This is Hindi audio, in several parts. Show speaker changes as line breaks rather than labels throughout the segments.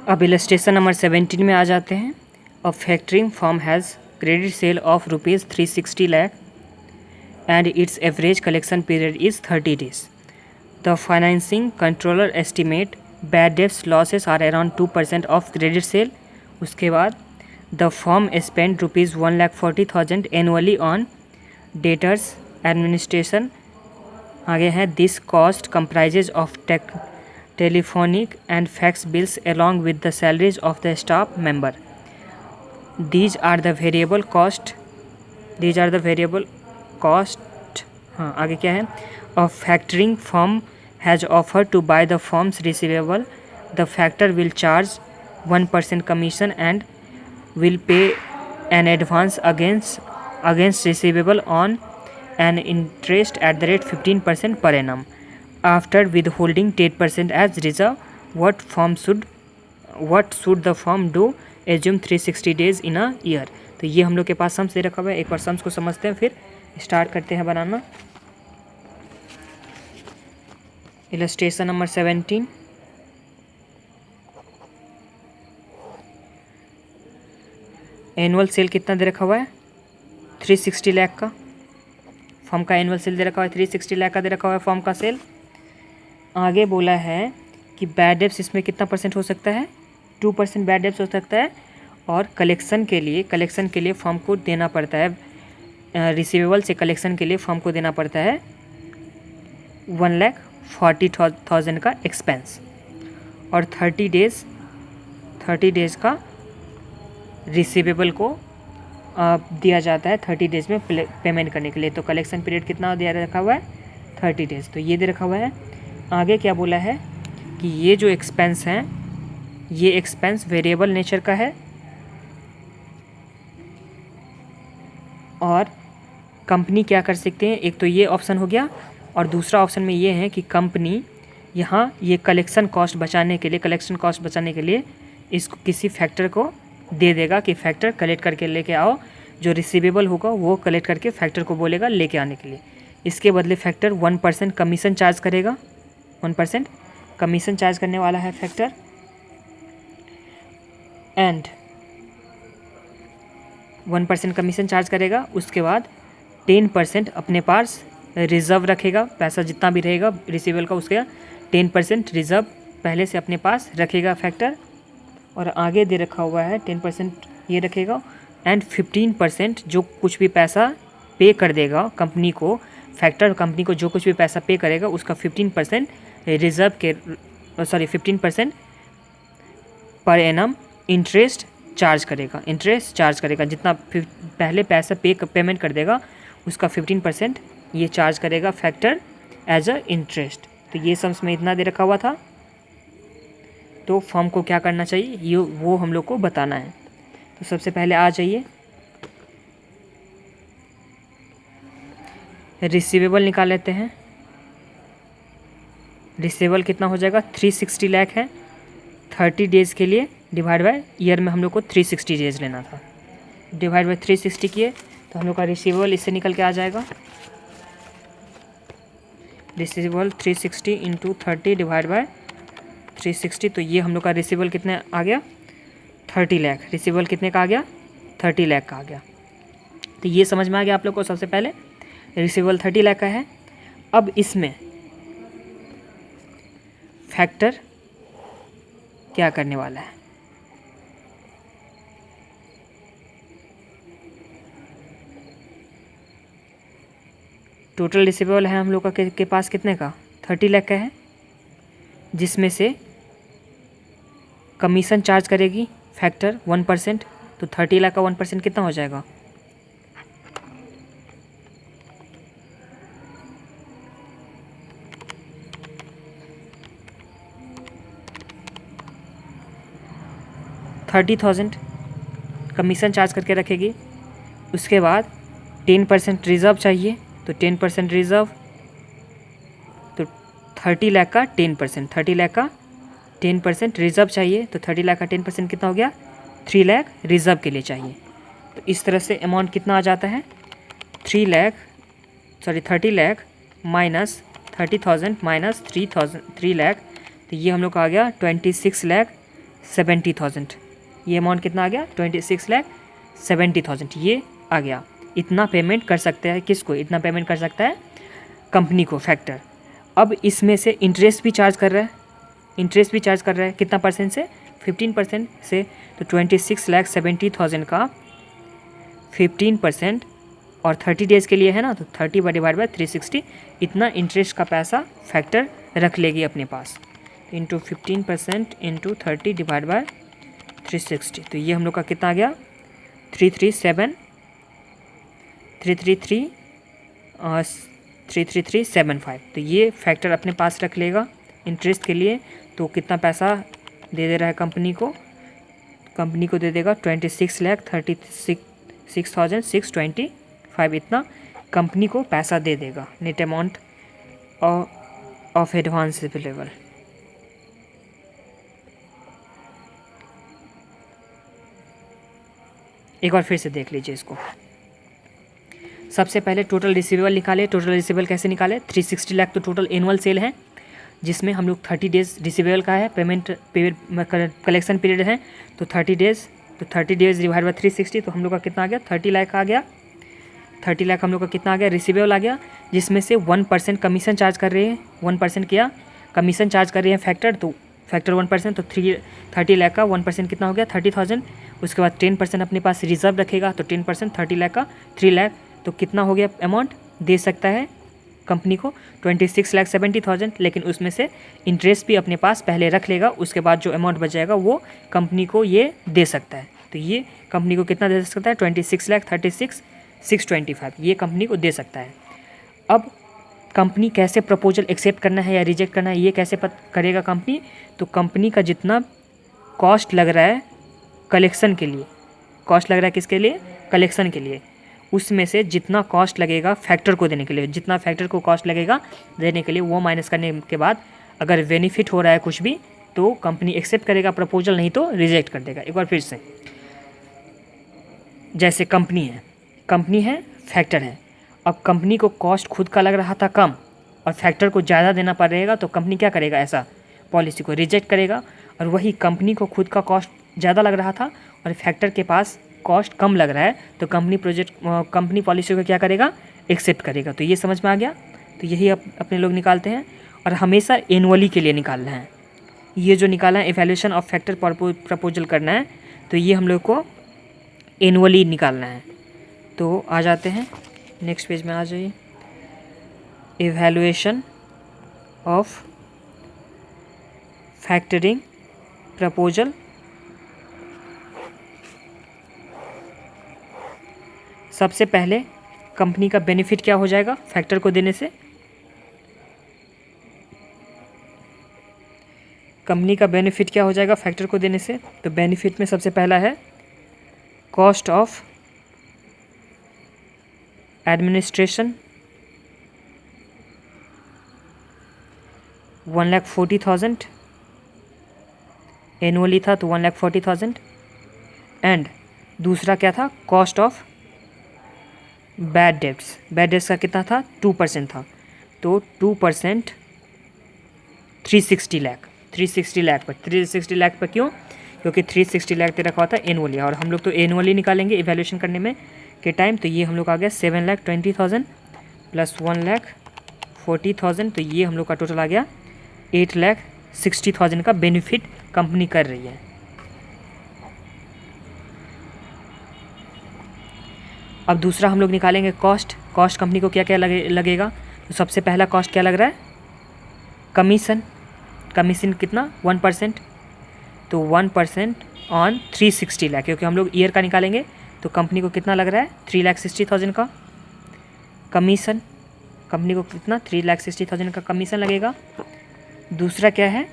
अब इलस्ट्रेशन नंबर 17 में आ जाते हैं। A factoring firm has credit sale of ₹360 lakh and its average collection period is 30 days. The financing controller estimate bad debts losses are around 2% of credit sale. उसके बाद the firm spent ₹1,40,000 annually on debtors administration. आगे है this cost comprises of telephonic and fax bills along with the salaries of the staff member. These are the variable cost. हाँ आगे क्या है? A factoring firm has offered to buy the firm's receivable. The factor will charge 1% commission and will pay an advance against receivable on an interest at the rate 15% per annum. After withholding 10% as reserve, what should the firm do? Assume 360 days in a year. तो ये हम लोग के पास सम्स दे रखा हुआ है। एक बार सम्स को समझते हैं, फिर स्टार्ट करते हैं बनाना। Illustration number 17। एनुअल सेल कितना दे रखा हुआ है? 360 लाख का फॉर्म का एनुअल सेल दे रखा हुआ है। 360 लाख का दे रखा हुआ है फॉर्म का सेल। आगे बोला है कि बैड डेब्ट्स इसमें कितना परसेंट हो सकता है? 2% बैड डेब्ट्स हो सकता है। और कलेक्शन के लिए फॉर्म को देना पड़ता है, रिसीवेबल से कलेक्शन के लिए फॉर्म को देना पड़ता है 1,40,000 का एक्सपेंस और 30 डेज़ का रिसीवेबल को दिया जाता है 30 डेज़ में पेमेंट करने के लिए। तो कलेक्शन पीरियड कितना दिया रखा हुआ है? 30 डेज़। तो ये दे रखा हुआ है। आगे क्या बोला है कि ये जो एक्सपेंस हैं, ये एक्सपेंस वेरिएबल नेचर का है और कंपनी क्या कर सकते हैं? एक तो ये ऑप्शन हो गया और दूसरा ऑप्शन में ये है कि कंपनी यहाँ ये कलेक्शन कॉस्ट बचाने के लिए इसको किसी फैक्टर को दे देगा कि फैक्टर कलेक्ट करके लेके आओ। जो रिसीवेबल होगा वो कलेक्ट करके फैक्टर को बोलेगा लेके आने के लिए। इसके बदले फैक्टर 1% कमीशन चार्ज करेगा। 1% कमीशन चार्ज करने वाला है फैक्टर। एंड 1% कमीशन चार्ज करेगा। उसके बाद 10% अपने पास रिज़र्व रखेगा। पैसा जितना भी रहेगा रिसीवेबल का, उसके 10% रिज़र्व पहले से अपने पास रखेगा फैक्टर। और आगे दे रखा हुआ है 10% ये रखेगा एंड 15% जो कुछ भी पैसा पे कर देगा कंपनी को, फैक्टर कंपनी को जो कुछ भी पैसा पे करेगा उसका 15% रिज़र्व के 15% पर एनम इंटरेस्ट चार्ज करेगा। जितना पहले पैसा पेमेंट कर देगा उसका 15% ये चार्ज करेगा फैक्टर एज अ इंटरेस्ट। तो ये सम्स में इतना दे रखा हुआ था। तो फर्म को क्या करना चाहिए ये वो हम लोग को बताना है। तो सबसे पहले आ जाइए, रिसीवेबल निकाल लेते हैं। रिसीवेबल कितना हो जाएगा? 360 लाख है। 30 डेज़ के लिए डिवाइड बाय ईयर में हम लोग को 360 डेज़ लेना था। डिवाइड बाय 360 किए तो हम लोग का रिसीवेबल इससे निकल के आ जाएगा। Receivable 360 into 30 divide by 360। तो ये हम लोग का रिसीवेबल कितने आ गया? 30 लाख। रिसीवेबल कितने का आ गया? 30 लाख का आ गया। तो ये समझ में आ गया आप लोग को। सबसे पहले रिसीवेबल 30 लाख का है। अब इसमें फैक्टर क्या करने वाला है? टोटल रिसीवेबल है हम लोग का के पास कितने का? 30 लाख का है, जिसमें से कमीशन चार्ज करेगी फैक्टर 1%। तो 30 लाख का 1% कितना हो जाएगा? $30,000 कमीशन चार्ज करके रखेगी। उसके बाद 10% रिज़र्व चाहिए, तो 10% रिज़र्व, तो 30 लाख का 10%, 30 लाख का 10% रिज़र्व चाहिए। तो 30 लाख का 10% कितना हो गया? 3 लाख रिज़र्व के लिए चाहिए। तो इस तरह से अमाउंट कितना आ जाता है? 30 लाख माइनस 30,000 माइनस 3 लाख। तो ये हम लोग का आ गया 26 लाख 70,000। ये अमाउंट कितना आ गया? 26,70,000 ये आ गया। इतना पेमेंट कर सकते हैं किसको? इतना पेमेंट कर सकता है कंपनी को फैक्टर। अब इसमें से इंटरेस्ट भी चार्ज कर रहा है, इंटरेस्ट भी चार्ज कर रहा है कितना परसेंट से? 15% से। तो 26,70,000 का 15% और 30 डेज़ के लिए है ना, तो 30/360 इतना इंटरेस्ट का पैसा फैक्टर रख लेगी अपने पास। इंटू 15% इंटू 30/360, तो ये हम लोग का कितना आ गया? 33375। तो ये फैक्टर अपने पास रख लेगा इंटरेस्ट के लिए। तो कितना पैसा दे दे रहा है कंपनी को? कंपनी को दे देगा 26,36,625 इतना कंपनी को पैसा दे देगा net amount of advance available. एक बार फिर से देख लीजिए इसको। सबसे पहले टोटल रिसीवेबल निकाले। टोटल रिसीवेबल कैसे निकाले? 360 लाख तो टोटल एनुअल सेल है, जिसमें हम लोग 30 डेज़ रिसीवेबल का है, पेमेंट कलेक्शन पीरियड है, तो 30 डेज़, तो 30 डेज़ डिवाइड बाई 360, तो हम लोग का कितना आ गया? 30 लाख आ गया। 30 लाख हम लोग का कितना आ गया? रिसीवेबल आ गया, जिसमें से 1% कमीशन चार्ज कर रहे हैं। 1% किया कमीशन चार्ज कर रहे हैं फैक्टर, तो फैक्टर 1%, तो 30 लाख का 1% कितना हो गया? 30,000। उसके बाद 10% अपने पास रिजर्व रखेगा, तो 10% 30 लाख का 3 लाख, तो कितना हो गया अमाउंट दे सकता है कंपनी को? 26,70,000। लेकिन उसमें से इंटरेस्ट भी अपने पास पहले रख लेगा, उसके बाद जो अमाउंट बच जाएगा वो कंपनी को ये दे सकता है। तो ये कंपनी को कितना दे सकता है? 26,36,625 ये कंपनी को दे सकता है। अब कंपनी कैसे प्रपोजल एक्सेप्ट करना है या रिजेक्ट करना है, ये कैसे करेगा कंपनी? तो कंपनी का जितना कॉस्ट लग रहा है कलेक्शन के लिए, कॉस्ट लग रहा है किसके लिए? कलेक्शन के लिए, उसमें से जितना कॉस्ट लगेगा फैक्टर को देने के लिए, जितना फैक्टर को कॉस्ट लगेगा देने के लिए, वो माइनस करने के बाद अगर बेनिफिट हो रहा है कुछ भी तो कंपनी एक्सेप्ट करेगा प्रपोजल, नहीं तो रिजेक्ट कर देगा। एक बार फिर से, जैसे कंपनी है फैक्टर है। अब कंपनी को कॉस्ट खुद का लग रहा था कम और फैक्टर को ज़्यादा देना पड़ रहेगा, तो कंपनी क्या करेगा? ऐसा पॉलिसी को रिजेक्ट करेगा। और वही कंपनी को खुद का कॉस्ट ज़्यादा लग रहा था और फैक्टर के पास कॉस्ट कम लग रहा है, तो कंपनी पॉलिसी को क्या करेगा? एक्सेप्ट करेगा। तो ये समझ में आ गया। तो यही अपने लोग निकालते हैं, और हमेशा एनुअली के लिए निकालना है। ये जो निकाला है इवैल्यूएशन ऑफ फैक्टर प्रपोजल करना है, तो ये हम लोग को एनुअली निकालना है। तो आ जाते हैं नेक्स्ट पेज में, आ जाइए। Evaluation of factoring proposal. सबसे पहले कंपनी का बेनिफिट क्या हो जाएगा फैक्टर को देने से? कंपनी का बेनिफिट क्या हो जाएगा फैक्टर को देने से? तो बेनिफिट में सबसे पहला है कॉस्ट ऑफ एडमिनिस्ट्रेशन 1,40,000 एनुअली था, तो 1,40,000। एंड दूसरा क्या था? कॉस्ट ऑफ बैड डेट्स का कितना था? 2% था, तो 2% 360 लाख। 360 लाख पर क्यों? क्योंकि 360 लाख दे रखा हुआ था एनुअली, और हम लोग तो एनुअली निकालेंगे इवैल्यूएशन करने में के टाइम। तो ये हम लोग आ गया 7,20,000 प्लस 1,40,000, तो ये हम लोग का टोटल आ गया 8,60,000 का बेनिफिट कंपनी कर रही है। अब दूसरा हम लोग निकालेंगे कॉस्ट कंपनी को क्या क्या लगेगा? तो सबसे पहला कॉस्ट क्या लग रहा है? कमीशन कितना? 1%, तो 1% ऑन 360 लाख, क्योंकि हम लोग ईयर का निकालेंगे, तो कंपनी को कितना लग रहा है? 3,60,000 का कमीशन। कंपनी को कितना? 3,60,000 का कमीशन लगेगा। दूसरा क्या है?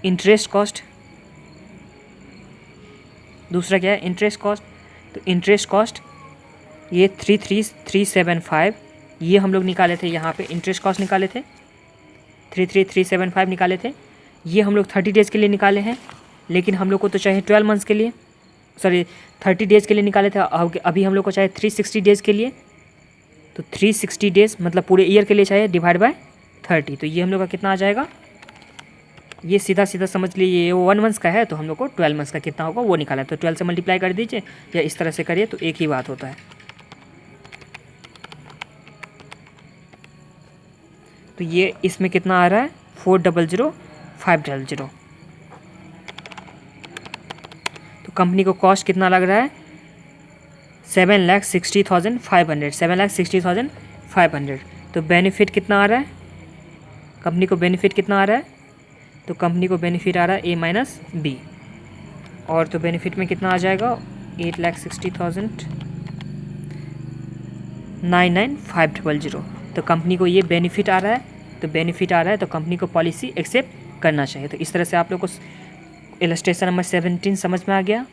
Interest cost. दूसरा क्या है? Interest cost. तो इंटरेस्ट कॉस्ट ये 33,375 ये हम लोग निकाले थे, यहाँ पे इंटरेस्ट कॉस्ट निकाले थे 33,375 निकाले थे। ये हम लोग 30 डेज़ के लिए निकाले हैं, लेकिन हम लोग को तो चाहिए 12 मंथ्स के लिए, 30 डेज़ के लिए निकाले थे। अभी हम लोग को चाहिए 360 डेज़ के लिए, तो 360 डेज़ मतलब पूरे ईयर के लिए चाहिए, डिवाइड बाय 30। तो ये हम लोग का कितना आ जाएगा? ये सीधा सीधा समझ लीजिए, ये 1 मंथ्स का है तो हम लोग को 12 मंथ्स का कितना होगा वो निकाला है। तो 12 से मल्टीप्लाई कर दीजिए या इस तरह से करिए तो एक ही बात होता है। तो ये इसमें कितना आ रहा है 4,005,000। तो कंपनी को कॉस्ट कितना लग रहा है 7,60,500, 7,60,500। तो बेनिफिट कितना आ रहा है, कंपनी को बेनिफिट कितना आ रहा है, तो कंपनी को बेनिफिट आ रहा है A माइनस बी। और तो बेनिफिट में कितना आ जाएगा 8,60,99500। तो कंपनी को ये बेनिफिट आ रहा है, तो बेनिफिट आ रहा है तो कंपनी को पॉलिसी एक्सेप्ट करना चाहिए। तो इस तरह से आप लोग को इलस्ट्रेशन नंबर 17 समझ में आ गया।